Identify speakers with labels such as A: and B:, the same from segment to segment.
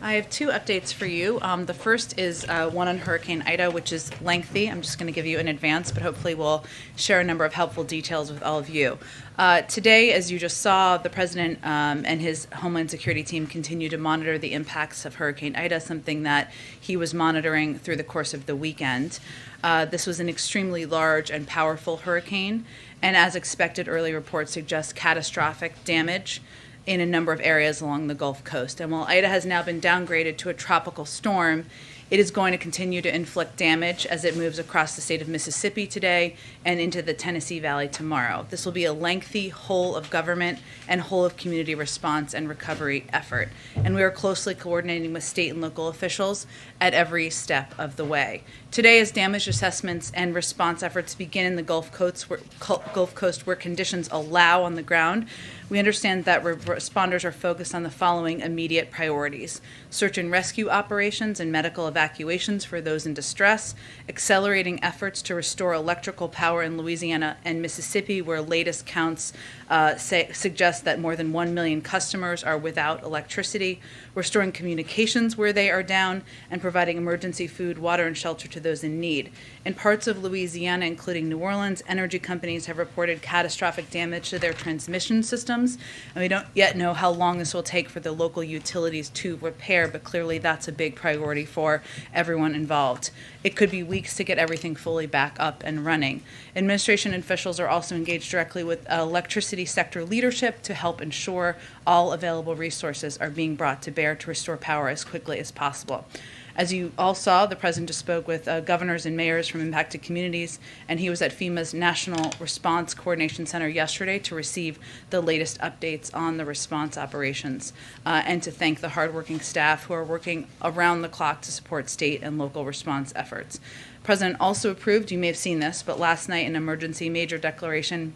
A: I have two updates for you. The first is one on Hurricane Ida, which is lengthy. I'm just going to give you in advance, but hopefully we'll share a number of helpful details with all of you. Today, as you just saw, the President and his Homeland Security team continue to monitor the impacts of Hurricane Ida, something that he was monitoring through the course of the weekend. This was an extremely large and powerful hurricane, and as expected, early reports suggest catastrophic damage in a number of areas along the Gulf Coast. And while Ida has now been downgraded to a tropical storm, it is going to continue to inflict damage as it moves across the state of Mississippi today and into the Tennessee Valley tomorrow. This will be a lengthy whole of government and whole of community response and recovery effort. And we are closely coordinating with state and local officials at every step of the way. Today, as damage assessments and response efforts begin in the Gulf Coast where conditions allow on the ground, we understand that responders are focused on the following immediate priorities: search and rescue operations and medical evacuations for those in distress, accelerating efforts to restore electrical power in Louisiana and Mississippi, where latest counts suggest that more than 1 million customers are without electricity, restoring communications where they are down, and providing emergency food, water, and shelter to those in need. In parts of Louisiana, including New Orleans, energy companies have reported catastrophic damage to their transmission systems, and we don't yet know how long this will take for the local utilities to repair, but clearly that's a big priority for everyone involved. It could be weeks to get everything fully back up and running. Administration officials are also engaged directly with electricity sector leadership to help ensure all available resources are being brought to bear to restore power as quickly as possible. As you all saw, the President just spoke with governors and mayors from impacted communities, and he was at FEMA's National Response Coordination Center yesterday to receive the latest updates on the response operations and to thank the hardworking staff who are working around the clock to support state and local response efforts. The President also approved, you may have seen this, but last night an emergency major declaration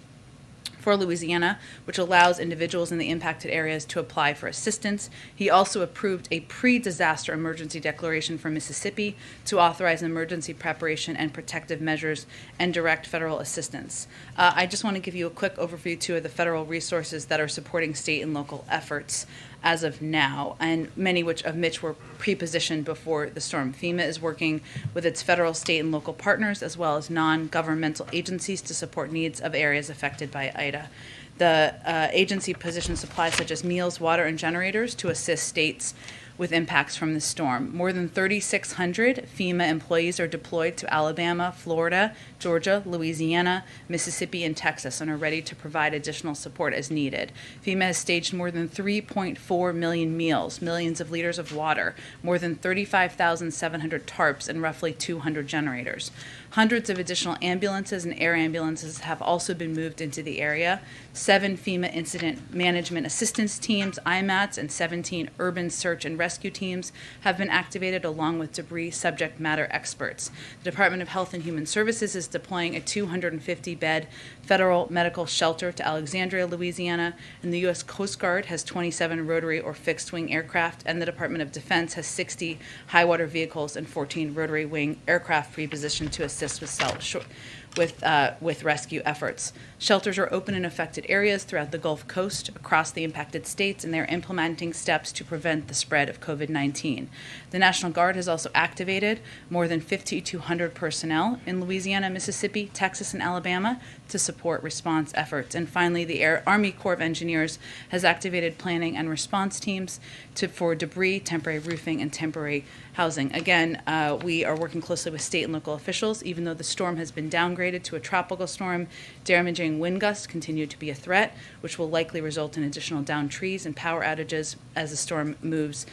A: for Louisiana, which allows individuals in the impacted areas to apply for assistance. He also approved a pre-disaster emergency declaration for Mississippi to authorize emergency preparation and protective measures and direct federal assistance. I just want to give you a quick overview, too, of the federal resources that are supporting state and local efforts as of now, and many of which were pre-positioned before the storm. FEMA is working with its federal, state, and local partners, as well as non-governmental agencies, to support needs of areas affected by Ida. The agency positions supplies such as meals, water, and generators to assist states with impacts from the storm. More than 3,600 FEMA employees are deployed to Alabama, Florida, Georgia, Louisiana, Mississippi, and Texas, and are ready to provide additional support as needed. FEMA has staged more than 3.4 million meals, millions of liters of water, more than 35,700 tarps, and roughly 200 generators. Hundreds of additional ambulances and air ambulances have also been moved into the area. 7 FEMA Incident Management Assistance Teams, IMATs, and 17 Urban Search and Rescue Teams have been activated, along with debris subject matter experts. The Department of Health and Human Services is deploying a 250-bed federal medical shelter to Alexandria, Louisiana, and the U.S. Coast Guard has 27 rotary or fixed-wing aircraft, and the Department of Defense has 60 high-water vehicles and 14 rotary-wing aircraft pre-positioned to assist with rescue efforts. Shelters are open in affected areas throughout the Gulf Coast across the impacted states, and they're implementing steps to prevent the spread of COVID-19. The National Guard has also activated more than 5,200 personnel in Louisiana, Mississippi, Texas, and Alabama to support response efforts. And finally, the Army Corps of Engineers has activated planning and response teams for debris, temporary roofing, and temporary housing. Again, we are working closely with state and local officials. Even though the storm has been downgraded to a tropical storm, damaging wind gusts continue to be a threat, which will likely result in additional downed trees and power outages as the storm moves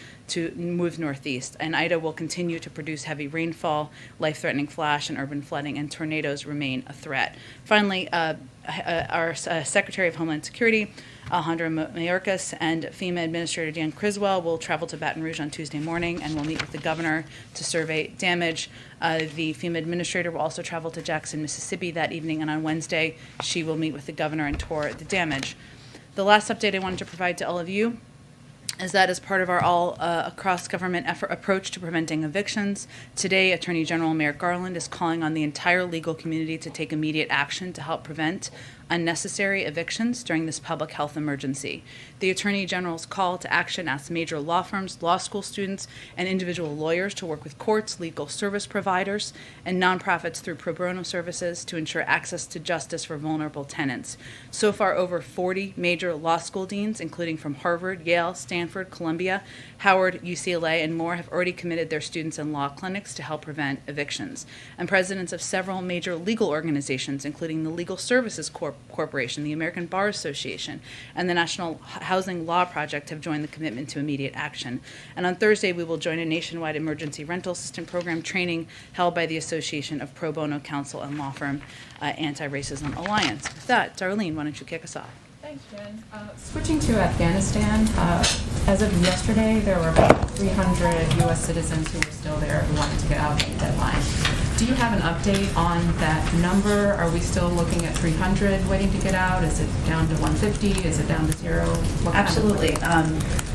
A: northeast. And Ida will continue to produce heavy rainfall, life-threatening flash and urban flooding, and tornadoes remain a threat. Finally, our Secretary of Homeland Security, Alejandro Mayorkas, and FEMA Administrator Dan Criswell will travel to Baton Rouge on Tuesday morning and will meet with the governor to survey damage. The FEMA Administrator will also travel to Jackson, Mississippi that evening, and on Wednesday she will meet with the governor and tour the damage. The last update I wanted to provide to all of you is that as part of our across government approach to preventing evictions, today Attorney General Merrick Garland is calling on the entire legal community to take immediate action to help prevent unnecessary evictions during this public health emergency. The Attorney General's call to action asks major law firms, law school students, and individual lawyers to work with courts, legal service providers, and nonprofits through pro bono services to ensure access to justice for vulnerable tenants. So far, over 40 major law school deans, including from Harvard, Yale, Stanford, Columbia, Howard, UCLA, and more, have already committed their students in law clinics to help prevent evictions. And presidents of several major legal organizations, including the Legal Services Corporation, the American Bar Association, and the National Housing Law Project, have joined the commitment to immediate action. And on Thursday, we will join a nationwide emergency rental assistance program training held by the Association of Pro Bono Counsel and Law Firm Anti-Racism Alliance. With that, Darlene, why don't you kick us off?
B: Thanks, Jen. Switching to Afghanistan, as of yesterday, there were about 300 U.S. citizens who were still there who wanted to get out by the deadline. Do you have an update on that number? Are we still looking at 300 waiting to get out? Is it down to 150? Is it down to zero?
A: Absolutely.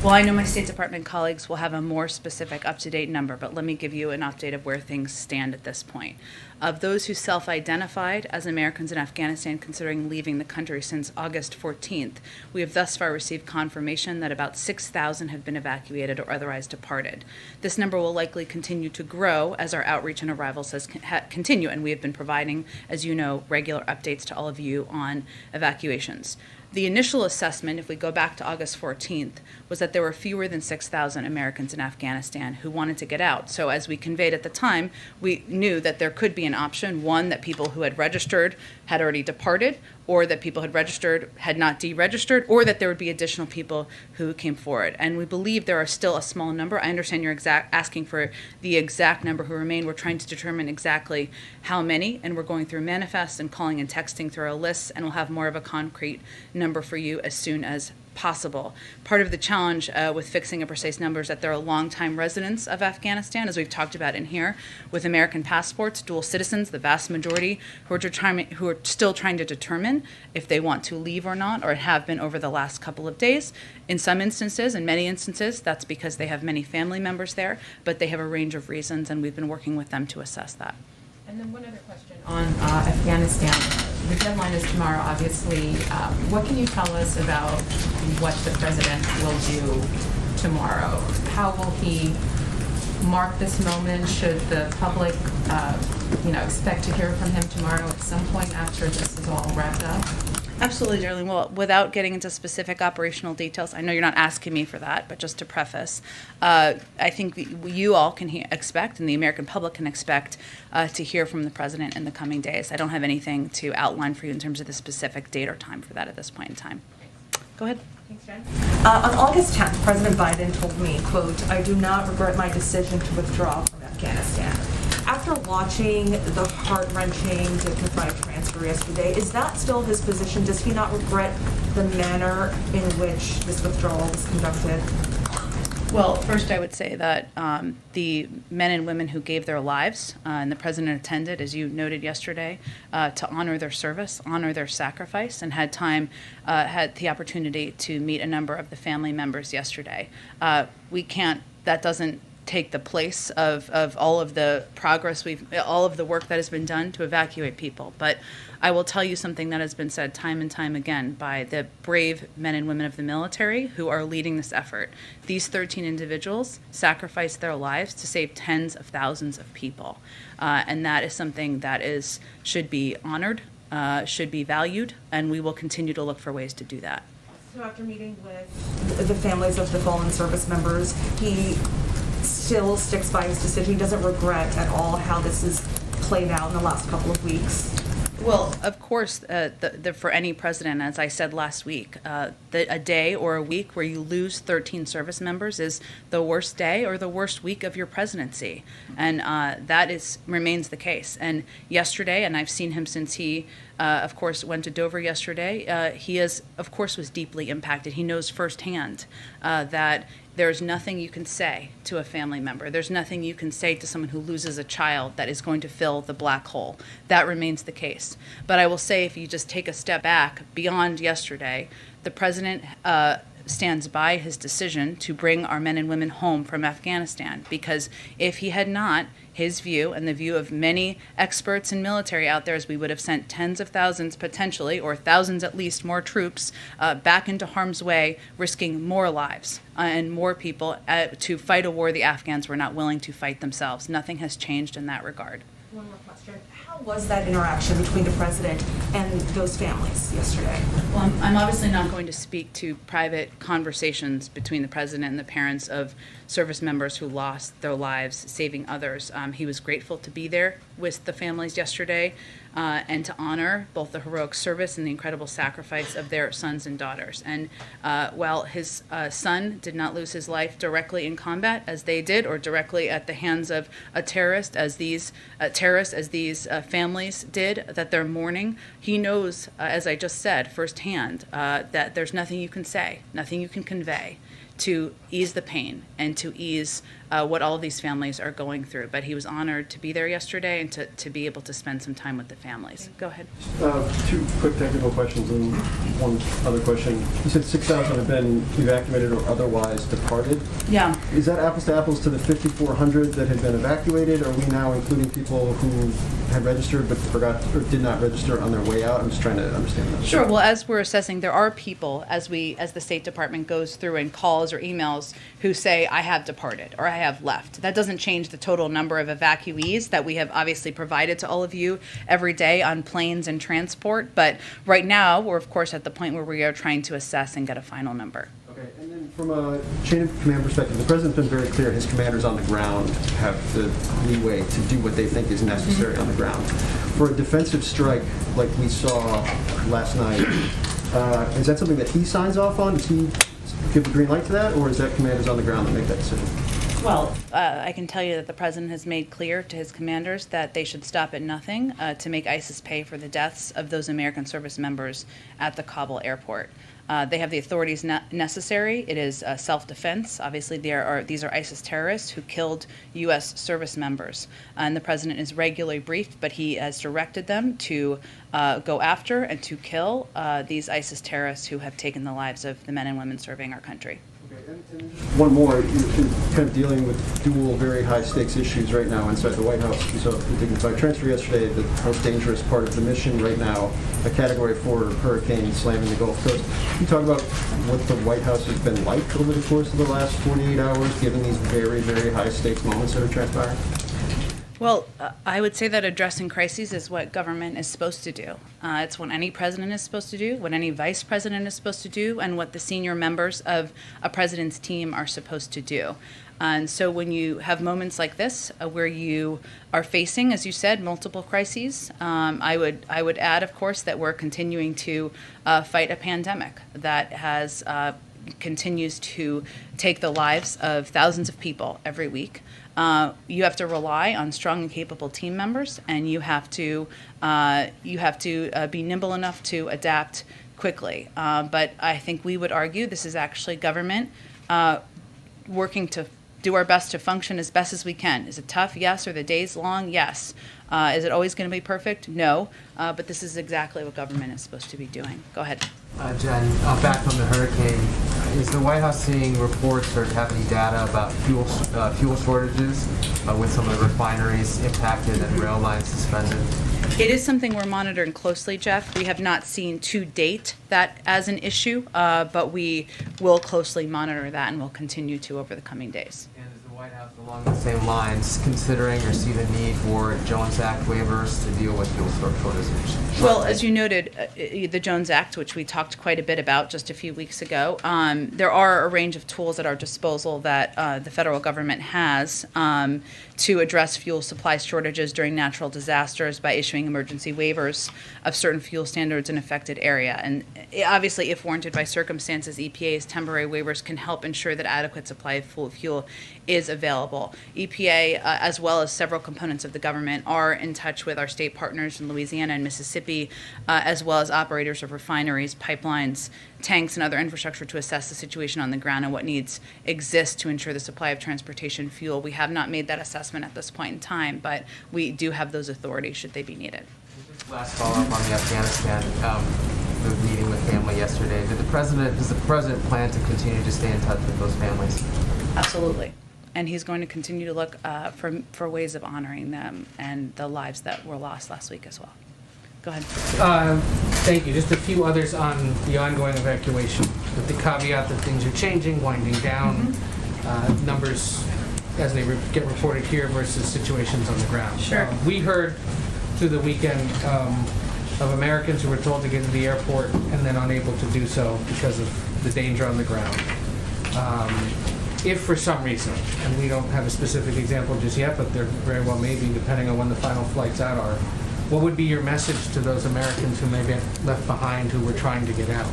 A: Well, I know my State Department colleagues will have a more specific, up-to-date number, but let me give you an update of where things stand at this point. Of those who self-identified as Americans in Afghanistan considering leaving the country since August 14th, we have thus far received confirmation that about 6,000 have been evacuated or otherwise departed. This number will likely continue to grow as our outreach and arrivals continue, and we have been providing, as you know, regular updates to all of you on evacuations. The initial assessment, if we go back to August 14th, was that there were fewer than 6,000 Americans in Afghanistan who wanted to get out. So as we conveyed at the time, we knew that there could be an option, one, that people who had registered had already departed, or that people had registered had not deregistered, or that there would be additional people who came forward. And we believe there are still a small number. I understand you're asking for the exact number who remain. We're trying to determine exactly how many, and we're going through manifests and calling and texting through our lists, and we'll have more of a concrete number for you as soon as possible. Part of the challenge with fixing a precise number is that there are longtime residents of Afghanistan, as we've talked about in here, with American passports, dual citizens, the vast majority, who are still trying to determine if they want to leave or not, or have been over the last couple of days. In some instances, in many instances, that's because they have many family members there, but they have a range of reasons, and we've been working with them to assess that.
B: And then one other question on Afghanistan. The deadline is tomorrow, obviously. What can you tell us about what the president will do tomorrow? How will he mark this moment? Should the public, expect to hear from him tomorrow at some point after this is all wrapped up?
A: Absolutely, Darlene. Well, without getting into specific operational details, I know you're not asking me for that, but just to preface, I think you all can expect, and the American public can expect, to hear from the president in the coming days. I don't have anything to outline for you in terms of the specific date or time for that at this point in time. Go ahead.
B: Thanks, Jen.
C: On August 10th, President Biden told me, quote, "I do not regret my decision to withdraw from Afghanistan." After watching the heart-wrenching dignified transfer yesterday, is that still his position? Does he not regret the manner in which this withdrawal was conducted?
A: Well, first I would say that the men and women who gave their lives, and the president attended, as you noted yesterday, to honor their service, honor their sacrifice, and had the opportunity to meet a number of the family members yesterday. That doesn't take the place of all of the progress all of the work that has been done to evacuate people. But I will tell you something that has been said time and time again by the brave men and women of the military who are leading this effort. These 13 individuals sacrificed their lives to save tens of thousands of people. And that is something that should be honored, should be valued, and we will continue to look for ways to do that.
C: So after meeting with the families of the fallen service members, he still sticks by his decision. He doesn't regret at all how this has played out in the last couple of weeks.
A: Well, of course, for any president, as I said last week, a day or a week where you lose 13 service members is the worst day or the worst week of your presidency. And that remains the case. And yesterday, and I've seen him since he, of course, went to Dover yesterday, he was deeply impacted. He knows firsthand that there's nothing you can say to a family member. There's nothing you can say to someone who loses a child that is going to fill the black hole. That remains the case. But I will say, if you just take a step back beyond yesterday, the president stands by his decision to bring our men and women home from Afghanistan, because if he had not, his view and the view of many experts and military out there is we would have sent tens of thousands potentially, or thousands at least, more troops back into harm's way, risking more lives and more people to fight a war the Afghans were not willing to fight themselves. Nothing has changed in that regard.
C: One more question. How was that interaction between the president and those families yesterday?
A: Well, I'm obviously not going to speak to private conversations between the president and the parents of service members who lost their lives saving others. He was grateful to be there with the families yesterday and to honor both the heroic service and the incredible sacrifice of their sons and daughters. And while his son did not lose his life directly in combat, as they did, or directly at the hands of a terrorist, as these families did, that they're mourning, he knows, as I just said, firsthand, that there's nothing you can say, nothing you can convey to ease the pain and to ease what all of these families are going through. But he was honored to be there yesterday and to be able to spend some time with the families. Go ahead.
D: Two quick technical questions and one other question. You said 6,000 have been evacuated or otherwise departed.
A: Yeah.
D: Is that apples to apples to the 5,400 that had been evacuated? Are we now including people who had registered but forgot or did not register on their way out? I'm just trying to understand that.
A: Sure. Well, as we're assessing, there are people, as the State Department goes through and calls or emails, who say, I have departed or I have left. That doesn't change the total number of evacuees that we have obviously provided to all of you every day on planes and transport. But right now, we're of course at the point where we are trying to assess and get a final number.
D: Okay, and then from a chain of command perspective, the president's been very clear his commanders on the ground have the leeway to do what they think is necessary on the ground. For a defensive strike like we saw last night, is that something that he signs off on? Does he give the green light to that, or is that commanders on the ground that make that decision?
A: Well, I can tell you that the president has made clear to his commanders that they should stop at nothing to make ISIS pay for the deaths of those American service members at the Kabul airport. They have the authorities necessary. It is self-defense. Obviously, these are ISIS terrorists who killed U.S. service members. And the president is regularly briefed, but he has directed them to go after and to kill these ISIS terrorists who have taken the lives of the men and women serving our country.
D: And one more, you're kind of dealing with dual, very high-stakes issues right now inside the White House. We saw the dignified transfer yesterday, the most dangerous part of the mission right now, a Category 4 hurricane slamming the Gulf Coast. Can you talk about what the White House has been like over the course of the last 48 hours, given these very, very high-stakes moments that are transpiring?
A: Well, I would say that addressing crises is what government is supposed to do. It's what any president is supposed to do, what any vice president is supposed to do, and what the senior members of a president's team are supposed to do. And so when you have moments like this, where you are facing, as you said, multiple crises, I would add, of course, that we're continuing to fight a pandemic that has continues to take the lives of thousands of people every week. You have to rely on strong and capable team members, and you have to be nimble enough to adapt quickly. But I think we would argue this is actually government working to do our best to function as best as we can. Is it tough? Yes. Are the days long? Yes. Is it always going to be perfect? No. But this is exactly what government is supposed to be doing. Go ahead.
E: Jen, back on the hurricane, is the White House seeing reports or have any data about fuel shortages with some of the refineries impacted and rail lines suspended?
A: It is something we're monitoring closely, Jeff. We have not seen to date that as an issue, but we will closely monitor that and will continue to over the coming days.
E: And is the White House along the same lines considering or see the need for Jones Act waivers to deal with fuel shortages?
A: Well, as you noted, the Jones Act, which we talked quite a bit about just a few weeks ago, there are a range of tools at our disposal that the federal government has to address fuel supply shortages during natural disasters by issuing emergency waivers of certain fuel standards in affected area. And obviously, if warranted by circumstances, EPA's temporary waivers can help ensure that adequate supply of fuel is available. EPA, as well as several components of the government, are in touch with our state partners in Louisiana and Mississippi, as well as operators of refineries, pipelines, tanks, and other infrastructure to assess the situation on the ground and what needs exist to ensure the supply of transportation fuel. We have not made that assessment at this point in time, but we do have those authorities should they be needed.
E: Just last follow-up on the Afghanistan. of meeting with family yesterday. Does the president plan to continue to stay in touch with those families?
A: Absolutely. And he's going to continue to look for ways of honoring them and the lives that were lost last week as well. Go ahead.
F: Thank you. Just a few others on the ongoing evacuation, with the caveat that things are changing, winding down, numbers as they get reported here versus situations on the ground.
A: Sure.
F: We heard through the weekend of Americans who were told to get to the airport and then unable to do so because of the danger on the ground. If for some reason, and we don't have a specific example just yet, but there very well may be, depending on when the final flights out are, what would be your message to those Americans who may be left behind who were trying to get out?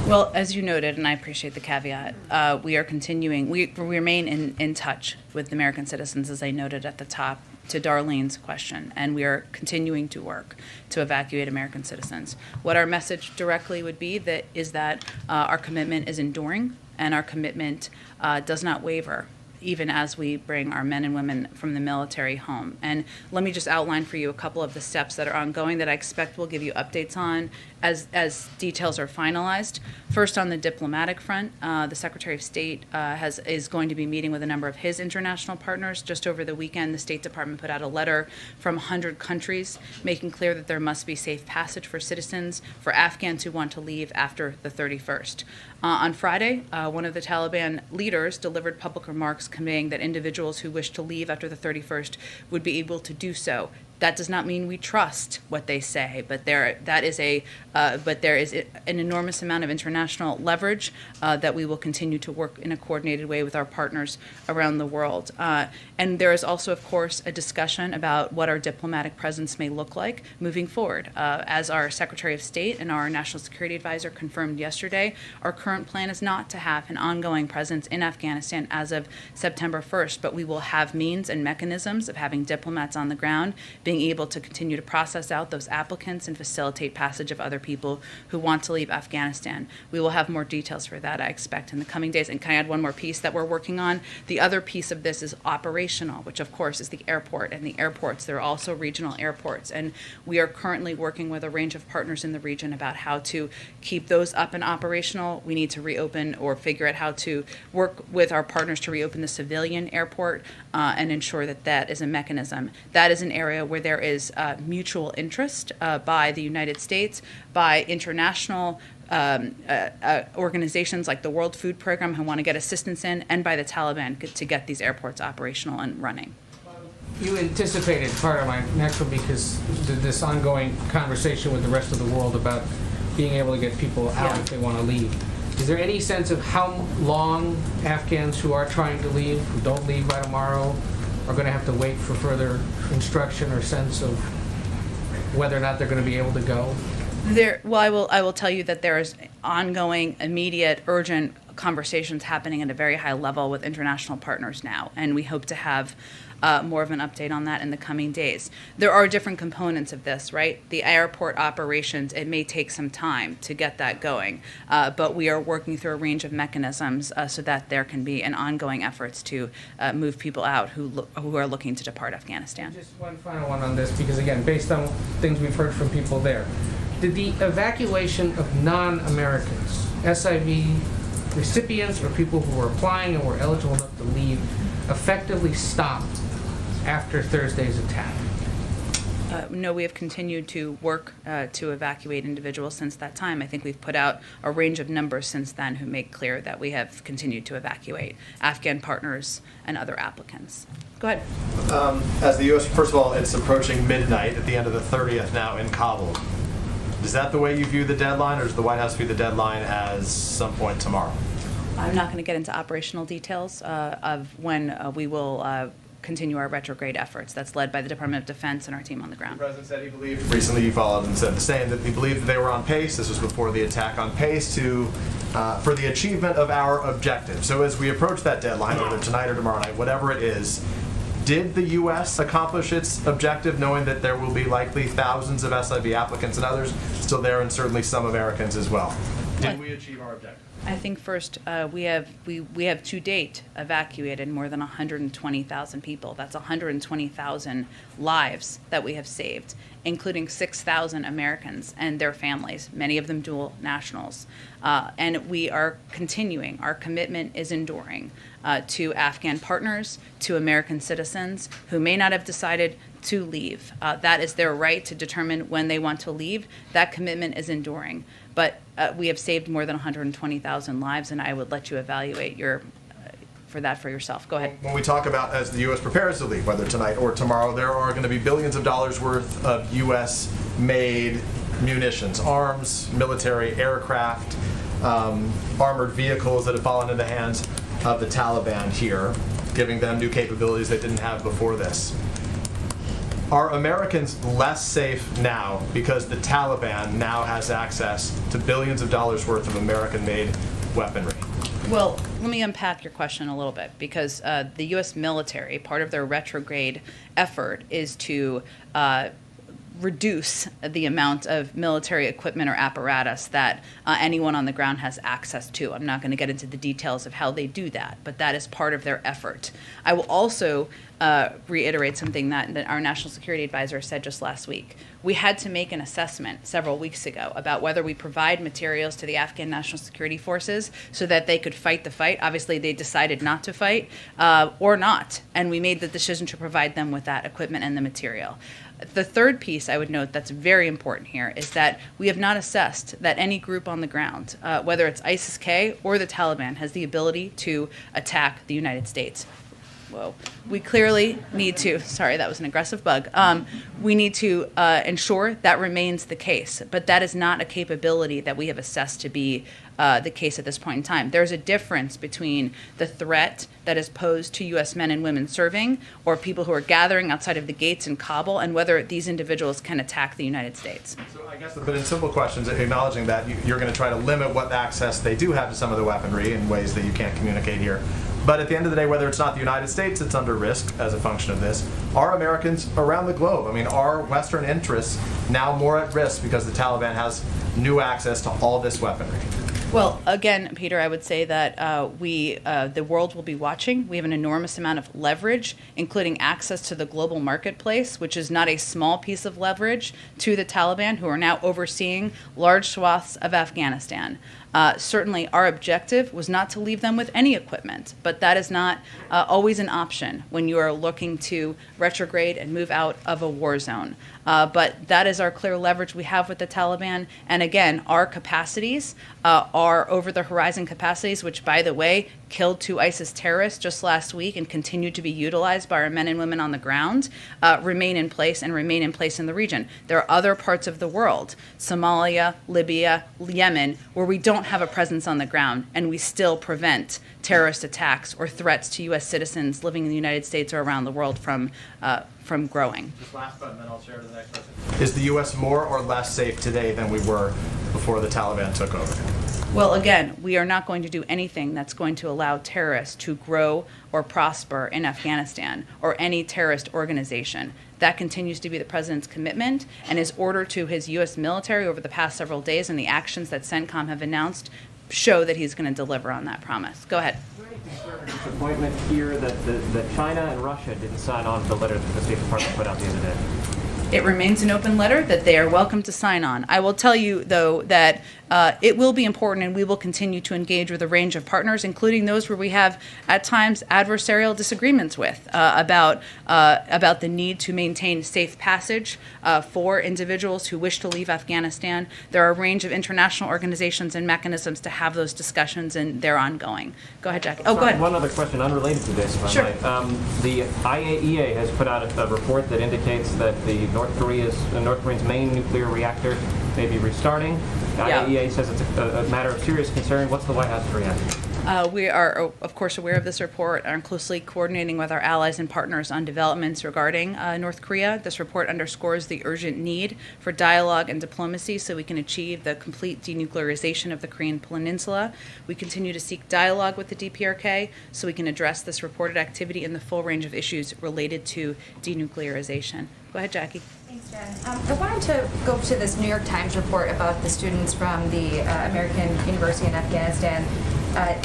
A: Well, as you noted, and I appreciate the caveat, we are continuing, we remain in touch with American citizens, as I noted at the top, to Darlene's question, and we are continuing to work to evacuate American citizens. What our message directly would be is that our commitment is enduring, and our commitment does not waver, even as we bring our men and women from the military home. And let me just outline for you a couple of the steps that are ongoing that I expect we'll give you updates on as details are finalized. First, on the diplomatic front, the Secretary of State is going to be meeting with a number of his international partners. Just over the weekend, the State Department put out a letter from 100 countries making clear that there must be safe passage for citizens, for Afghans who want to leave after the 31st. On Friday, one of the Taliban leaders delivered public remarks conveying that individuals who wish to leave after the 31st would be able to do so. That does not mean we trust what they say, but there is an enormous amount of international leverage that we will continue to work in a coordinated way with our partners around the world. And there is also, of course, a discussion about what our diplomatic presence may look like moving forward. As our Secretary of State and our National Security Advisor confirmed yesterday, our current plan is not to have an ongoing presence in Afghanistan as of September 1st, but we will have means and mechanisms of having diplomats on the ground, being able to continue to process out those applicants and facilitate passage of other people who want to leave Afghanistan. We will have more details for that, I expect, in the coming days. And can I add one more piece that we're working on? The other piece of this is operational, which of course is the airport and the airports. There are also regional airports. And we are currently working with a range of partners in the region about how to keep those up and operational. We need to reopen or figure out how to work with our partners to reopen the civilian airport and ensure that that is a mechanism. That is an area where there is mutual interest by the United States, by international organizations like the World Food Program who want to get assistance in, and by the Taliban to get these airports operational and running.
F: You anticipated part of my next one because this ongoing conversation with the rest of the world about being able to get people out if they want to leave. Is there any sense of how long Afghans who are trying to leave, who don't leave by tomorrow, are going to have to wait for further instruction or sense of whether or not they're going to be able to go?
A: I will tell you that there is ongoing, immediate, urgent conversations happening at a very high level with international partners now, and we hope to have more of an update on that in the coming days. There are different components of this, right? The airport operations, it may take some time to get that going, but we are working through a range of mechanisms so that there can be an ongoing efforts to move people out who are looking to depart Afghanistan.
F: Just one final one on this, because again, based on things we've heard from people there, did the evacuation of non-Americans, SIV recipients or people who were applying and were eligible enough to leave, effectively stop after Thursday's attack?
A: No, we have continued to work to evacuate individuals since that time. I think we've put out a range of numbers since then who make clear that we have continued to evacuate Afghan partners and other applicants. Go ahead.
G: As the U.S., first of all, it's approaching midnight at the end of the 30th now in Kabul. Is that the way you view the deadline, or does the White House view the deadline as some point tomorrow?
A: I'm not going to get into operational details of when we will continue our retrograde efforts. That's led by the Department of Defense and our team on the ground.
G: The President said he believed, recently you followed and said the same, that he believed that they were on pace, this was before the attack, on pace for the achievement of our objective. So as we approach that deadline, whether tonight or tomorrow night, whatever it is, did the U.S. accomplish its objective, knowing that there will be likely thousands of SIV applicants and others still there, and certainly some Americans as well? Did we achieve our objective?
A: I think first, we have to date evacuated more than 120,000 people. That's 120,000 lives that we have saved, including 6,000 Americans and their families, many of them dual nationals. And we are continuing. Our commitment is enduring to Afghan partners, to American citizens who may not have decided to leave. That is their right to determine when they want to leave. That commitment is enduring. But we have saved more than 120,000 lives, and I would let you evaluate for yourself. Go ahead.
G: When we talk about as the U.S. prepares to leave, whether tonight or tomorrow, there are going to be billions of dollars worth of U.S.-made munitions, arms, military, aircraft, armored vehicles that have fallen into the hands of the Taliban here, giving them new capabilities they didn't have before this. Are Americans less safe now because the Taliban now has access to billions of dollars worth of American-made weaponry?
A: Well, let me unpack your question a little bit, because the U.S. military, part of their retrograde effort is to reduce the amount of military equipment or apparatus that anyone on the ground has access to. I'm not going to get into the details of how they do that, but that is part of their effort. I will also reiterate something that our National Security Advisor said just last week. We had to make an assessment several weeks ago about whether we provide materials to the Afghan National Security Forces so that they could fight the fight. Obviously, they decided not to fight or not, and we made the decision to provide them with that equipment and the material. The third piece I would note that's very important here is that we have not assessed that any group on the ground, whether it's ISIS-K or the Taliban, has the ability to attack the United States. Whoa. We clearly need to, sorry, that was an aggressive bug. We need to ensure that remains the case, but that is not a capability that we have assessed to be the case at this point in time. There's a difference between the threat that is posed to U.S. men and women serving or people who are gathering outside of the gates in Kabul and whether these individuals can attack the United States.
G: So I guess, but in simple questions, acknowledging that you're going to try to limit what access they do have to some of the weaponry in ways that you can't communicate here. But at the end of the day, whether it's not the United States that's under risk as a function of this, are Americans around the globe? I mean, are Western interests now more at risk because the Taliban has new access to all this weaponry?
A: Well, again, Peter, I would say that the world will be watching. We have an enormous amount of leverage, including access to the global marketplace, which is not a small piece of leverage to the Taliban, who are now overseeing large swaths of Afghanistan. Certainly, our objective was not to leave them with any equipment, but that is not always an option when you are looking to retrograde and move out of a war zone. But that is our clear leverage we have with the Taliban. And again, our capacities are over-the-horizon capacities, which, by the way, killed 2 ISIS terrorists just last week and continue to be utilized by our men and women on the ground, remain in place and remain in place in the region. There are other parts of the world, Somalia, Libya, Yemen, where we don't have a presence on the ground, and we still prevent terrorist attacks or threats to U.S. citizens living in the United States or around the world from growing.
G: Just last but then I'll share to the next person. Is the U.S. more or less safe today than we were before the Taliban took over?
A: Well, again, we are not going to do anything that's going to allow terrorists to grow or prosper in Afghanistan or any terrorist organization. That continues to be the president's commitment, and his order to his U.S. military over the past several days and the actions that CENTCOM have announced show that he's going to deliver on that promise. Go ahead.
H: Is there any concern or disappointment here that China and Russia didn't sign on to the letter that the State Department put out the other day?
A: It remains an open letter that they are welcome to sign on. I will tell you, though, that it will be important, and we will continue to engage with a range of partners, including those where we have, at times, adversarial disagreements with about the need to maintain safe passage for individuals who wish to leave Afghanistan. There are a range of international organizations and mechanisms to have those discussions, and they're ongoing. Go ahead, Jackie. Oh, go ahead.
H: One other question unrelated to this, if I
A: Sure.
H: might. The IAEA has put out a report that indicates that the North Korea's main nuclear reactor may be restarting. The IAEA says it's a matter of serious concern. What's the White House's reaction?
A: We are, of course, aware of this report and are closely coordinating with our allies and partners on developments regarding North Korea. This report underscores the urgent need for dialogue and diplomacy so we can achieve the complete denuclearization of the Korean Peninsula. We continue to seek dialogue with the DPRK so we can address this reported activity and the full range of issues related to denuclearization. Go Go ahead, Jackie.
I: Thanks, Jen. I wanted to go to this New York Times report about the students from the American University in Afghanistan.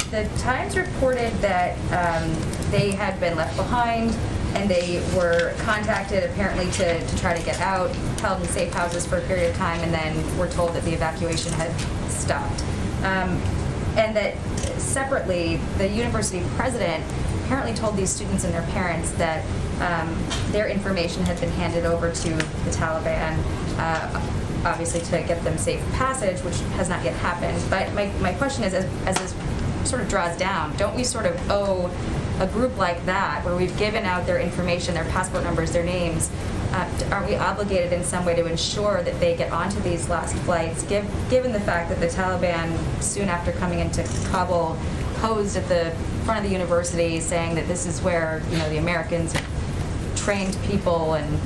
I: The Times reported that they had been left behind and they were contacted apparently to try to get out, held in safe houses for a period of time, and then were told that the evacuation had stopped. And that separately, the university president apparently told these students and their parents that their information had been handed over to the Taliban, obviously to get them safe passage, which has not yet happened. But my question is, as this sort of draws down, don't we sort of owe a group like that, where we've given out their information, their passport numbers, their names, aren't we obligated in some way to ensure that they get onto these last flights, given the fact that the Taliban, soon after coming into Kabul, posed at the front of the university saying that this is where, the Americans trained people, and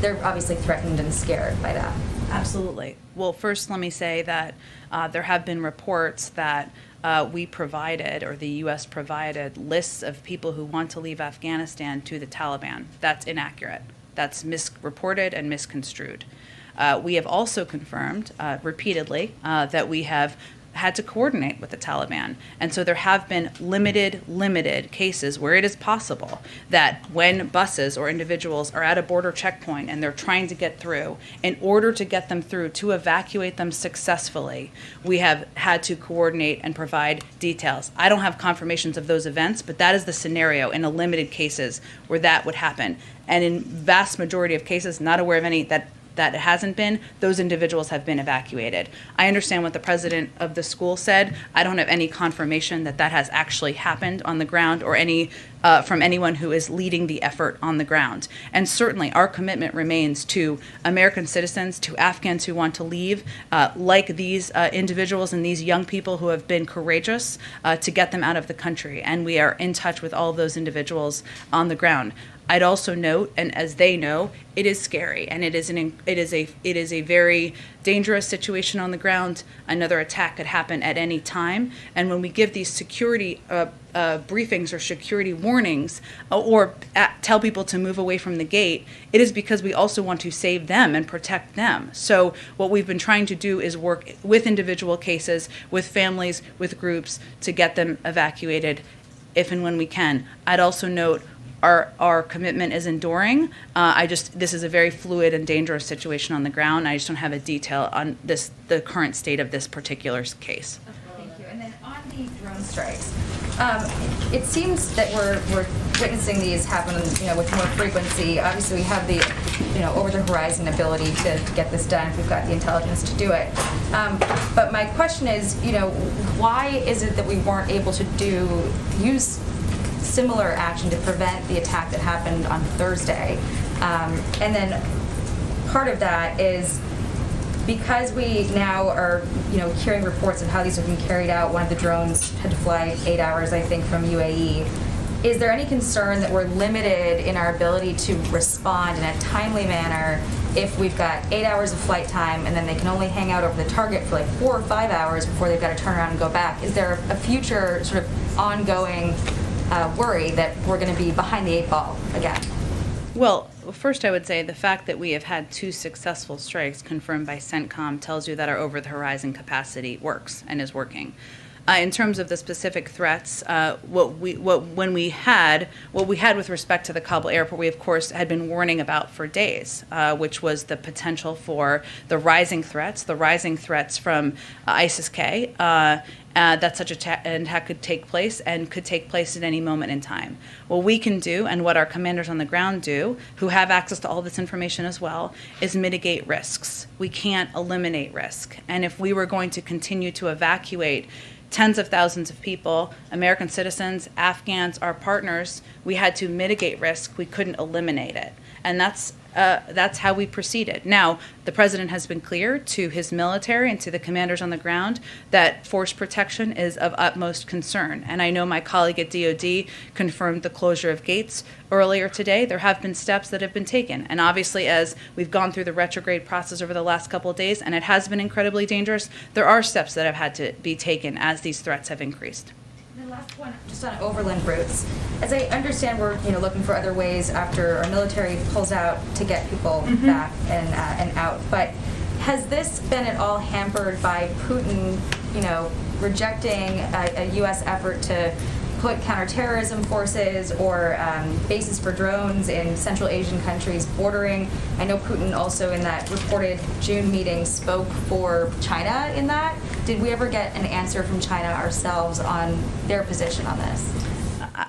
I: they're obviously threatened and scared by that.
A: Absolutely. Well, first, let me say that there have been reports that we provided, or the U.S. provided, lists of people who want to leave Afghanistan to the Taliban. That's inaccurate. That's misreported and misconstrued. We have also confirmed repeatedly that we have had to coordinate with the Taliban. And so there have been limited cases where it is possible that when buses or individuals are at a border checkpoint and they're trying to get through, in order to get them through, to evacuate them successfully, we have had to coordinate and provide details. I don't have confirmations of those events, but that is the scenario in a limited cases where that would happen. And in vast majority of cases, not aware of any that it hasn't been, those individuals have been evacuated. I understand what the president of the school said. I don't have any confirmation that that has actually happened on the ground, or any from anyone who is leading the effort on the ground. And certainly our commitment remains to American citizens, to Afghans who want to leave, like these individuals and these young people who have been courageous, to get them out of the country. And we are in touch with all of those individuals on the ground. I'd also note, and as they know, it is scary, and it is a very dangerous situation on the ground. Another attack could happen at any time, and when we give these security briefings or security warnings, or tell people to move away from the gate, it is because we also want to save them and protect them. So what we've been trying to do is work with individual cases, with families, with groups, to get them evacuated if and when we can. I'd also note, our commitment is enduring. This is a very fluid and dangerous situation on the ground. I just don't have a detail on the current state of this particular case.
I: Thank you. And then on the drone strikes, it seems that we're witnessing these happen, with more frequency. Obviously, we have the, over-the-horizon ability to get this done if we've got the intelligence to do it. But my question is, why is it that we weren't able to use similar action to prevent the attack that happened on Thursday? And then part of that is because we now are, hearing reports of how these have been carried out. One of the drones had to fly 8 hours, I think, from UAE. Is there any concern that we're limited in our ability to respond in a timely manner if we've got 8 hours of flight time and then they can only hang out over the target for like 4 or 5 hours before they've got to turn around and go back? Is there a future sort of ongoing worry that we're going to be behind the 8 ball again?
A: Well, first I would say the fact that we have had 2 successful strikes confirmed by CENTCOM tells you that our over-the-horizon capacity works and is working. In terms of the specific threats, what we had with respect to the Kabul airport, we of course had been warning about for days, which was the potential for the rising threats from ISIS-K. That such an attack could take place and could take place at any moment in time. What we can do, and what our commanders on the ground do, who have access to all this information as well, is mitigate risks. We can't eliminate risk. And if we were going to continue to evacuate tens of thousands of people, American citizens, Afghans, our partners, we had to mitigate risk. We couldn't eliminate it. And that's how we proceeded. Now, the president has been clear to his military and to the commanders on the ground that force protection is of utmost concern. And I know my colleague at DOD confirmed the closure of gates earlier today. There have been steps that have been taken. And obviously, as we've gone through the retrograde process over the last couple of days, and it has been incredibly dangerous, there are steps that have had to be taken as these threats have increased.
I: The last one, just on overland routes. As I understand, we're looking for other ways after our military pulls out to get people back and out. But has this been at all hampered by Putin, rejecting a U.S. effort to put counterterrorism forces or bases for drones in Central Asian countries bordering? I know Putin also in that reported June meeting spoke for China in that. Did we ever get an answer from China ourselves on their position on this?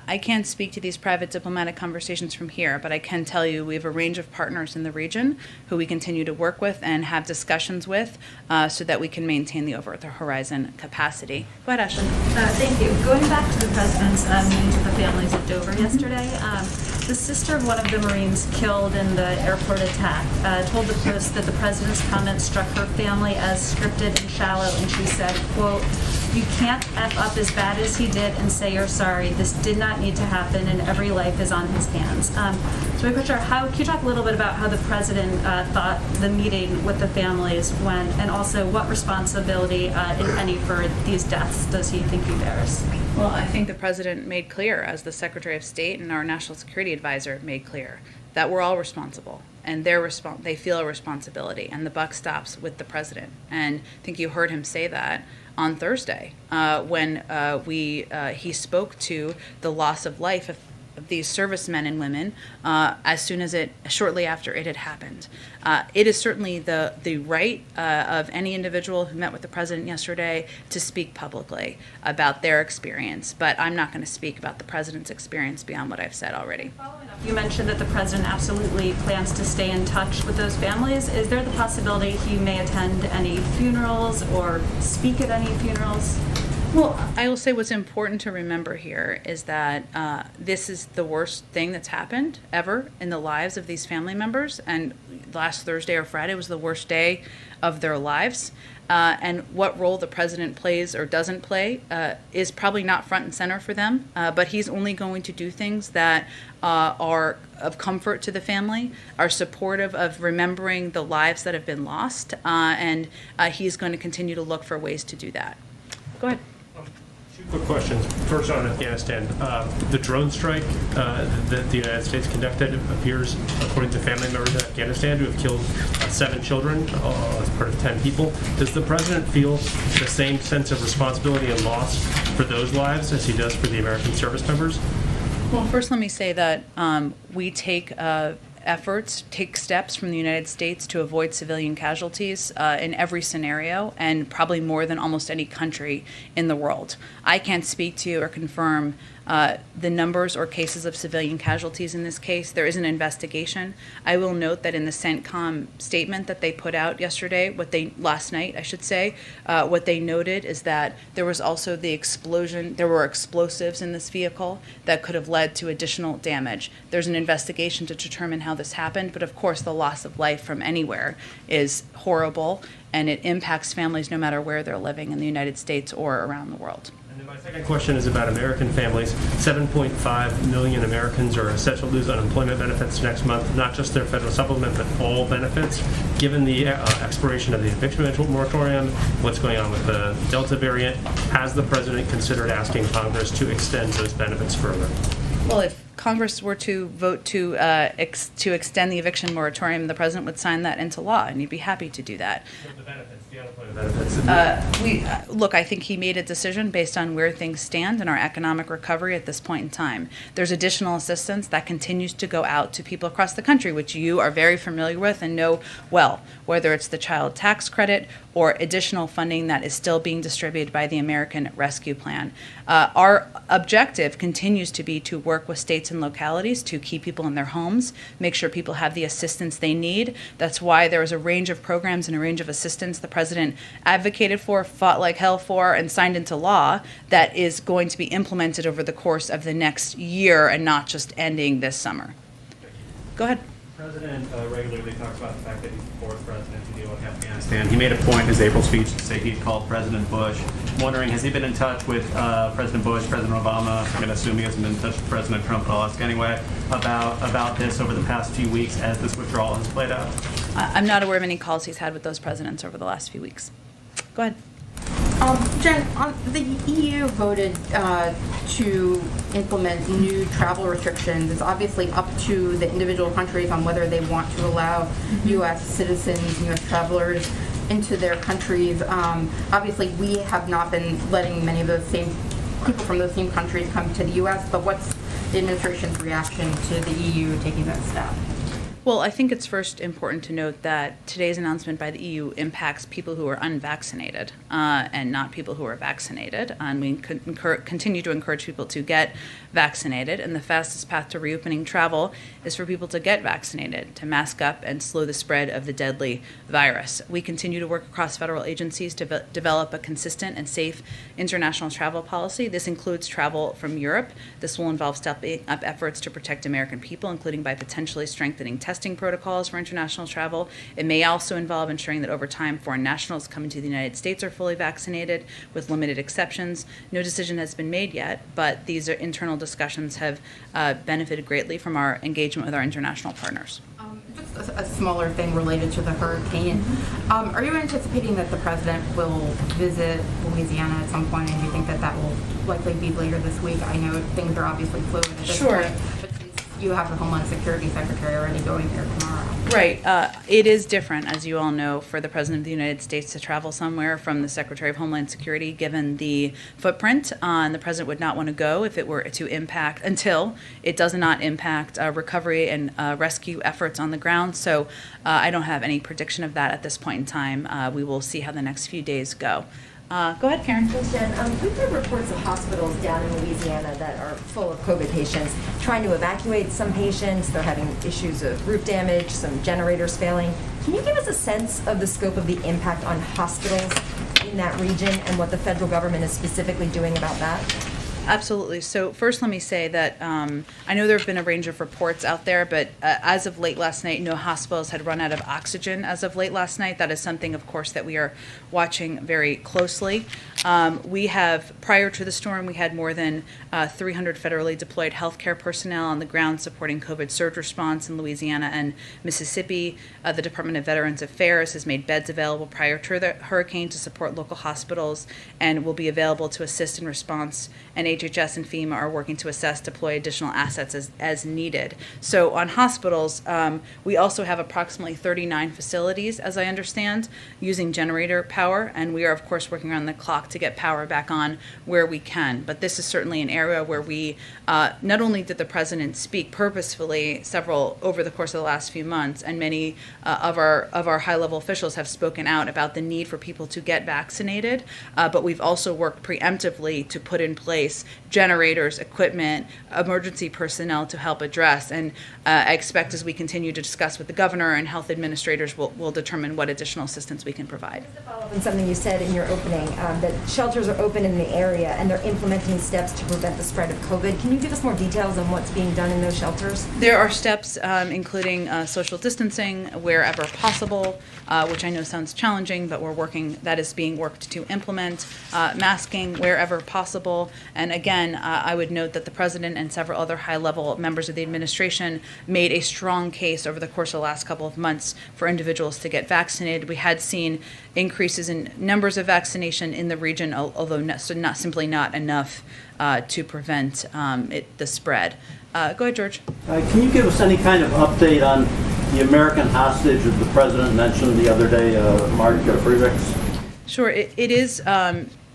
A: I can't speak to these private diplomatic conversations from here, but I can tell you we have a range of partners in the region who we continue to work with and have discussions with so that we can maintain the over-the-horizon capacity. Go ahead, Ashley.
J: Thank you. Going back to the president's meeting to the families at Dover yesterday, the sister of one of the Marines killed in the airport attack told the Post that the president's comments struck her family as scripted and shallow, and she said, quote, "You can't F up as bad as he did and say you're sorry. This did not need to happen, and every life is on his hands." So my question, can you talk a little bit about how the president thought the meeting with the families went, and also what responsibility, if any, for these deaths does he think he bears?
A: Well, I think the president made clear, as the Secretary of State and our National Security Advisor made clear, that we're all responsible, and they feel a responsibility, and the buck stops with the president. And I think you heard him say that on Thursday when he spoke to the loss of life of these servicemen and women shortly after it had happened. It is certainly the right of any individual who met with the president yesterday to speak publicly about their experience, but I'm not going to speak about the president's experience beyond what I've said already.
J: Following up, you mentioned that the president absolutely plans to stay in touch with those families. Is there the possibility he may attend any funerals or speak at any funerals?
A: Well, I will say what's important to remember here is that this is the worst thing that's happened ever in the lives of these family members, and last Thursday or Friday was the worst day of their lives. And what role the president plays or doesn't play is probably not front and center for them, but he's only going to do things that are of comfort to the family, are supportive of remembering the lives that have been lost, and he's going to continue to look for ways to do that. Go ahead.
K: Two quick questions. First on Afghanistan. The drone strike that the United States conducted appears, according to family members in Afghanistan, to have killed 7 children as part of 10 people. Does the president feel the same sense of responsibility and loss for those lives as he does for the American service members?
A: Well, first let me say that we take steps from the United States to avoid civilian casualties in every scenario, and probably more than almost any country in the world. I can't speak to or confirm the numbers or cases of civilian casualties in this case. There is an investigation. I will note that in the CENTCOM statement that they put out last night, what they noted is that there was also the explosion. There were explosives in this vehicle that could have led to additional damage. There's an investigation to determine how this happened, but of course the loss of life from anywhere is horrible, and it impacts families no matter where they're living in the United States or around the world.
K: And then my second question is about American families. 7.5 million Americans are set to lose unemployment benefits next month, not just their federal supplement, but all benefits. Given the expiration of the eviction moratorium, what's going on with the Delta variant, has the president considered asking Congress to extend those benefits further?
A: Well, if Congress were to vote to extend the eviction moratorium, the president would sign that into law, and he'd be happy to do that.
K: The benefits, the unemployment benefits.
A: Look, I think he made a decision based on where things stand in our economic recovery at this point in time. There's additional assistance that continues to go out to people across the country, which you are very familiar with and know well, whether it's the child tax credit or additional funding that is still being distributed by the American Rescue Plan. Our objective continues to be to work with states and localities to keep people in their homes, make sure people have the assistance they need. That's why there is a range of programs and a range of assistance the president advocated for, fought like hell for, and signed into law that is going to be implemented over the course of the next year and not just ending this summer. Go ahead.
K: The president regularly talks about the fact that he's the 4th president to deal with Afghanistan. He made a point in his April speech to say he'd called President Bush. Wondering, has he been in touch with President Bush, President Obama? I'm going to assume he hasn't been in touch with President Trump, but I'll ask anyway, about this over the past few weeks as this withdrawal has played out.
A: I'm not aware of any calls he's had with those presidents over the last few weeks. Go ahead.
L: Jen, the EU voted to implement new travel restrictions. It's obviously up to the individual countries on whether they want to allow U.S. citizens, U.S. travelers into their countries. Obviously, we have not been letting many of those same people from those same countries come to the U.S., but what's the administration's reaction to the EU taking that step?
A: Well, I think it's first important to note that today's announcement by the EU impacts people who are unvaccinated and not people who are vaccinated. And we continue to encourage people to get vaccinated. And the fastest path to reopening travel is for people to get vaccinated, to mask up and slow the spread of the deadly virus. We continue to work across federal agencies to develop a consistent and safe international travel policy. This includes travel from Europe. This will involve stepping up efforts to protect American people, including by potentially strengthening testing protocols for international travel. It may also involve ensuring that over time foreign nationals coming to the United States are fully vaccinated, with limited exceptions. No decision has been made yet, but these internal discussions have benefited greatly from our engagement with our international partners.
L: Just a smaller thing related to the hurricane. Are you anticipating that the president will visit Louisiana at some point, and do you think that that will likely be later this week? I know things are obviously fluid at this point, but you have the Homeland Security Secretary already going there tomorrow.
A: Right. It is different, as you all know, for the President of the United States to travel somewhere from the Secretary of Homeland Security, given the footprint. And the President would not want to go if it were to impact, until it does not impact recovery and rescue efforts on the ground. So I don't have any prediction of that at this point in time. We will see how the next few days go. Go ahead, Karen.
M: Jen, we've heard reports of hospitals down in Louisiana that are full of COVID patients trying to evacuate some patients. They're having issues of roof damage, some generators failing. Can you give us a sense of the scope of the impact on hospitals in that region and what the federal government is specifically doing about that?
A: Absolutely. So first, let me say that I know there have been a range of reports out there, but as of late last night, no hospitals had run out of oxygen as of late last night. That is something, of course, that we are watching very closely. We have, prior to the storm, we had more than 300 federally deployed healthcare personnel on the ground supporting COVID surge response in Louisiana and Mississippi. The Department of Veterans Affairs has made beds available prior to the hurricane to support local hospitals and will be available to assist in response. And HHS and FEMA are working to assess, deploy additional assets as needed. So on hospitals, we also have approximately 39 facilities, as I understand, using generator power, and we are, of course, working around the clock to get power back on where we can. But this is certainly an area where we, not only did the president speak purposefully several over the course of the last few months, and many of our high-level officials have spoken out about the need for people to get vaccinated, but we've also worked preemptively to put in place generators, equipment, emergency personnel to help address. And I expect as we continue to discuss with the governor and health administrators, we'll determine what additional assistance we can provide.
M: Just to follow up on something you said in your opening, that shelters are open in the area and they're implementing steps to prevent the spread of COVID. Can you give us more details on what's being done in those shelters?
A: There are steps including social distancing wherever possible, which I know sounds challenging, but that is being worked to implement, masking wherever possible. And again, I would note that the president and several other high-level members of the administration made a strong case over the course of the last couple of months for individuals to get vaccinated. We had seen increases in numbers of vaccination in the region, although not enough to prevent the spread. Go ahead, George.
N: Can you give us any kind of update on the American hostage that the president mentioned the other day, Mark Friedrichs?
A: Sure. It is.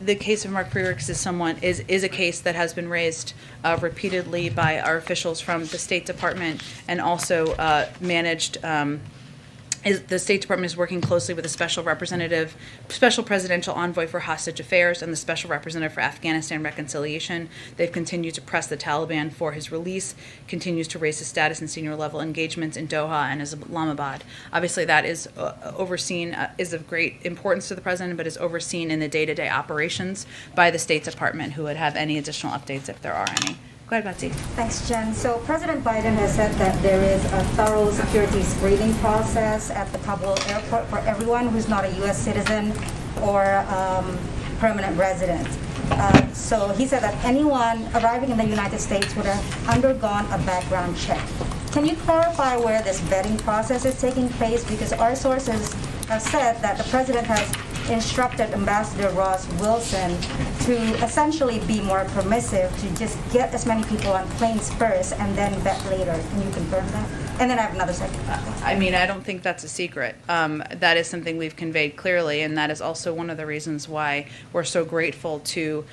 A: The case of Mark Friedrichs is a case that has been raised repeatedly by our officials from the State Department, and also managed. The State Department is working closely with the special presidential envoy for hostage affairs and the special representative for Afghanistan reconciliation. They've continued to press the Taliban for his release, continues to raise his status in senior level engagements in Doha and Islamabad. Obviously, that is overseen, is of great importance to the president, but is overseen in the day-to-day operations by the State Department, who would have any additional updates if there are any. Go ahead, Betsy.
O: Thanks, Jen. So President Biden has said that there is a thorough security screening process at the Kabul airport for everyone who's not a U.S. citizen or permanent resident. So he said that anyone arriving in the United States would have undergone a background check. Can you clarify where this vetting process is taking place? Because our sources have said that the president has instructed Ambassador Ross Wilson to essentially be more permissive, to just get as many people on planes first and then vet later. Can you confirm that? And then I have another second.
A: I mean, I don't think that's a secret. That is something we've conveyed clearly, and that is also one of the reasons why we're so grateful to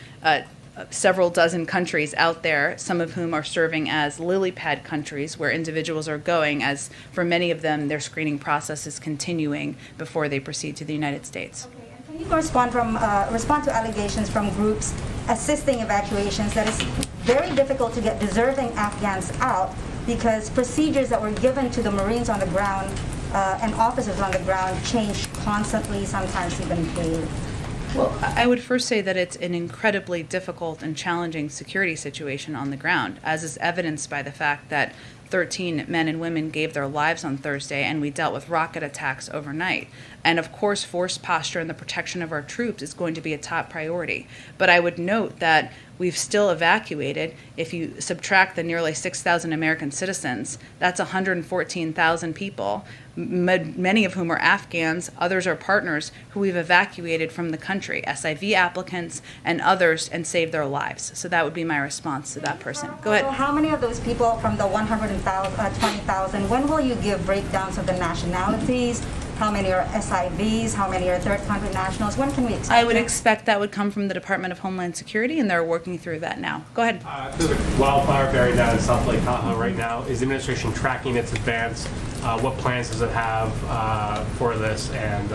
A: several dozen countries out there, some of whom are serving as lily pad countries where individuals are going, as for many of them, their screening process is continuing before they proceed to the United States.
O: Okay, and can you respond to allegations from groups assisting evacuations that it's very difficult to get deserving Afghans out because procedures that were given to the Marines on the ground and officers on the ground change constantly, sometimes even daily?
A: Well, I would first say that it's an incredibly difficult and challenging security situation on the ground, as is evidenced by the fact that 13 men and women gave their lives on Thursday, and we dealt with rocket attacks overnight. And of course, force posture and the protection of our troops is going to be a top priority. But I would note that we've still evacuated, if you subtract the nearly 6,000 American citizens, that's 114,000 people, many of whom are Afghans, others are partners who we've evacuated from the country, SIV applicants and others, and saved their lives. So that would be my response to that person. Go ahead.
O: So how many of those people from the 120,000, when will you give breakdowns of the nationalities? How many are SIVs? How many are third country nationals? When can we expect
A: I would
O: that?
A: expect that would come from the Department of Homeland Security, and they're working through that now. Go ahead.
K: There's a wildfire buried down in South Lake Tahoe right now. Is the administration tracking its advance? What plans does it have for this? And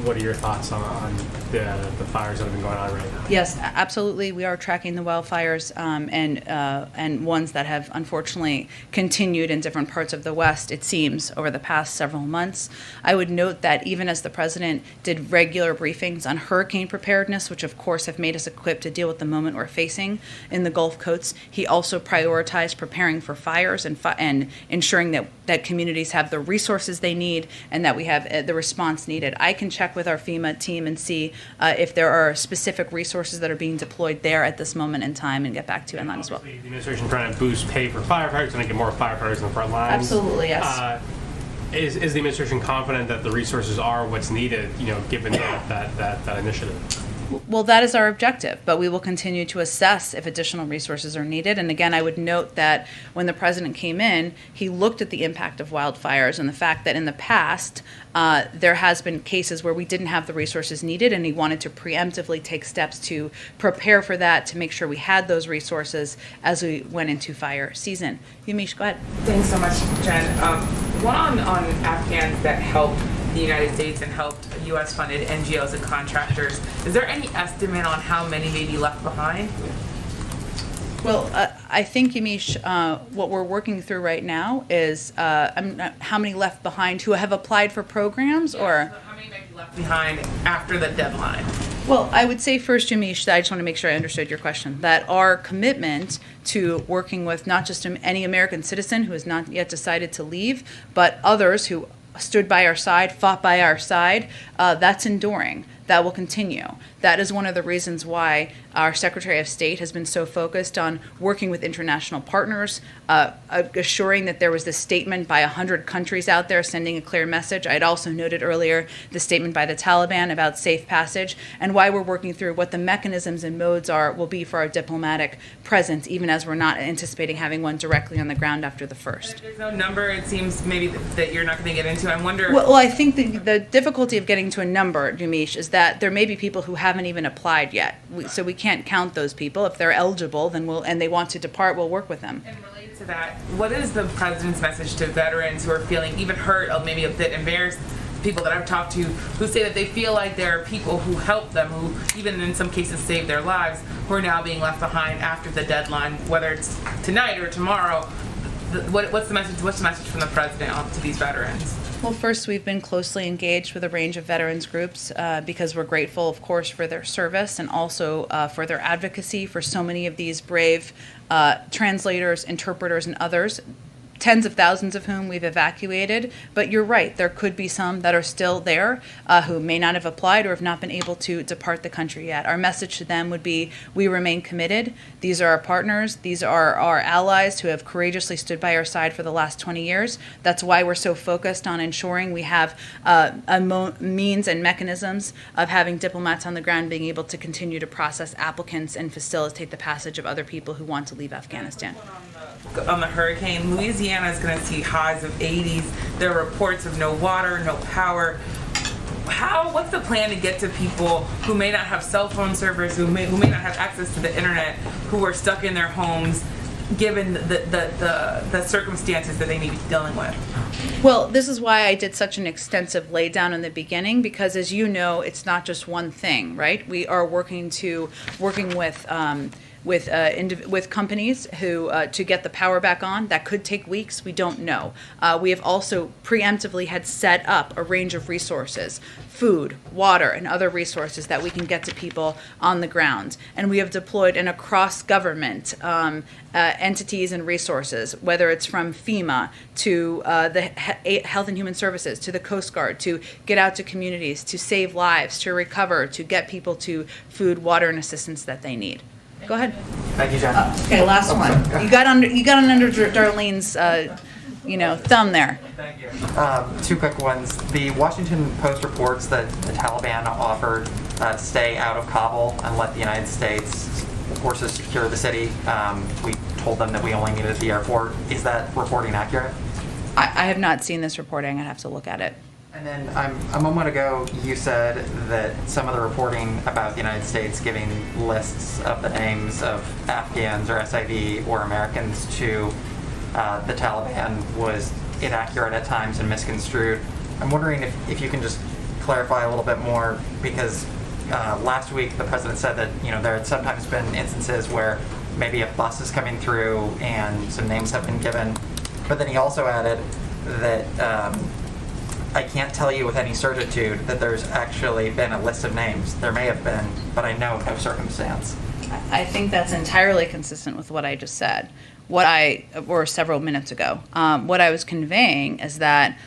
K: what are your thoughts on the fires that have been going on right now?
A: Yes, absolutely. We are tracking the wildfires and ones that have unfortunately continued in different parts of the West, it seems, over the past several months. I would note that even as the president did regular briefings on hurricane preparedness, which of course have made us equipped to deal with the moment we're facing in the Gulf coasts, he also prioritized preparing for fires and ensuring that communities have the resources they need and that we have the response needed. I can check with our FEMA team and see if there are specific resources that are being deployed there at this moment in time and get back to you on that as well.
K: The administration trying to boost pay for firefighters, trying to get more firefighters in the front lines.
A: Absolutely, yes.
K: Is the administration confident that the resources are what's needed, given that initiative?
A: Well, that is our objective, but we will continue to assess if additional resources are needed. And again, I would note that when the president came in, he looked at the impact of wildfires and the fact that in the past, there has been cases where we didn't have the resources needed, and he wanted to preemptively take steps to prepare for that, to make sure we had those resources as we went into fire season. Yamish, go ahead.
P: Thanks so much, Jen. One on Afghans that helped the United States and helped U.S.-funded NGOs and contractors. Is there any estimate on how many may be left behind?
A: Well, I think, Yamish, what we're working through right now is how many left behind who have applied for programs, or
P: how many may be left behind after the deadline?
A: Well, I would say first, Yamish, that I just want to make sure I understood your question, that our commitment to working with not just any American citizen who has not yet decided to leave, but others who stood by our side, fought by our side, that's enduring. That will continue. That is one of the reasons why our Secretary of State has been so focused on working with international partners, assuring that there was this statement by 100 countries out there sending a clear message. I had also noted earlier the statement by the Taliban about safe passage, and why we're working through what the mechanisms and modes will be for our diplomatic presence, even as we're not anticipating having one directly on the ground after the first.
P: If there's no number, it seems maybe that you're not going to get into. I wonder.
A: Well, I think the difficulty of getting to a number, Yamish, is that there may be people who haven't even applied yet. So we can't count those people. If they're eligible, then and they want to depart, we'll work with them.
P: And related to that, what is the president's message to veterans who are feeling even hurt, or maybe a bit embarrassed? People that I've talked to who say that they feel like there are people who helped them, who even in some cases saved their lives, who are now being left behind after the deadline, whether it's tonight or tomorrow. What's the message? What's the message from the president to these veterans?
A: Well, first, we've been closely engaged with a range of veterans groups because we're grateful, of course, for their service and also for their advocacy for so many of these brave translators, interpreters, and others. tens of thousands of whom we've evacuated. But you're right, there could be some that are still there who may not have applied or have not been able to depart the country yet. Our message to them would be, we remain committed. These are our partners. These are our allies who have courageously stood by our side for the last 20 years. That's why we're so focused on ensuring we have means and mechanisms of having diplomats on the ground being able to continue to process applicants and facilitate the passage of other people who want to leave Afghanistan.
P: On the hurricane, Louisiana is going to see highs of 80s. There are reports of no water, no power. What's the plan to get to people who may not have cell phone servers, who may not have access to the internet, who are stuck in their homes, given the circumstances that they may be dealing with?
A: Well, this is why I did such an extensive laydown in the beginning, because as you know, it's not just one thing, right? We are working with companies who to get the power back on. That could take weeks. We don't know. We have also preemptively had set up a range of resources, food, water, and other resources that we can get to people on the ground. And we have deployed an across government entities and resources, whether it's from FEMA to the Health and Human Services, to the Coast Guard, to get out to communities, to save lives, to recover, to get people to food, water, and assistance that they need. Go ahead.
Q: Thank you, Jen.
A: Okay, last one. You got under Darlene's, thumb there.
Q: Thank you. Two quick ones. The Washington Post reports that the Taliban offered to stay out of Kabul and let the United States forces secure the city. We told them that we only needed the airport. Is that reporting accurate?
A: I have not seen this reporting. I'd have to look at it.
Q: And then a moment ago, you said that some of the reporting about the United States giving lists of the names of Afghans or SIV or Americans to the Taliban was inaccurate at times and misconstrued. I'm wondering if you can just clarify a little bit more, because last week the president said that there had sometimes been instances where maybe a bus is coming through and some names have been given, but then he also added that I can't tell you with any certitude that there's actually been a list of names. There may have been, but I know of no circumstance.
A: I think that's entirely consistent with what I just said, or several minutes ago. What I was conveying is that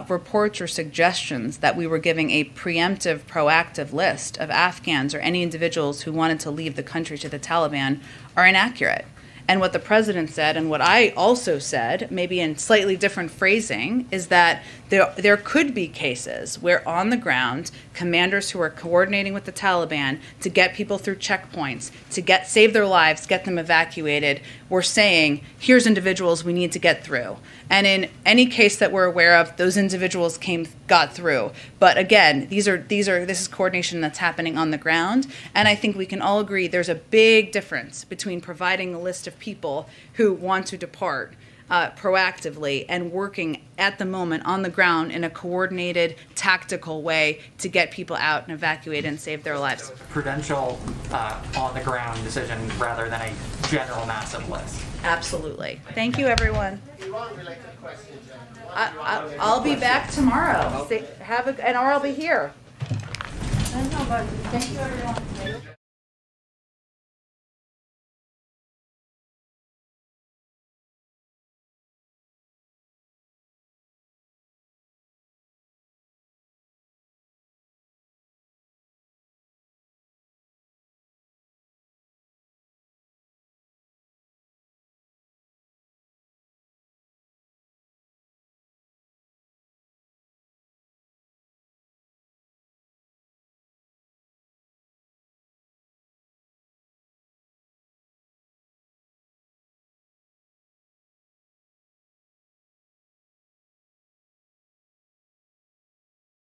A: reports or suggestions that we were giving a preemptive, proactive list of Afghans or any individuals who wanted to leave the country to the Taliban are inaccurate. And what the president said, and what I also said, maybe in slightly different phrasing, is that there could be cases where on the ground, commanders who are coordinating with the Taliban to get people through checkpoints, to save their lives, get them evacuated, were saying, here's individuals we need to get through. And in any case that we're aware of, those individuals got through. But again, this is coordination that's happening on the ground. And I think we can all agree there's a big difference between providing a list of people who want to depart proactively and working at the moment on the ground in a coordinated, tactical way to get people out and evacuate and save their lives.
Q: So it's a prudential, on-the-ground decision rather than a general massive list.
A: Absolutely. Thank you, everyone. I'll be back tomorrow. Or I'll be here.
L: I don't know, but thank you, everyone.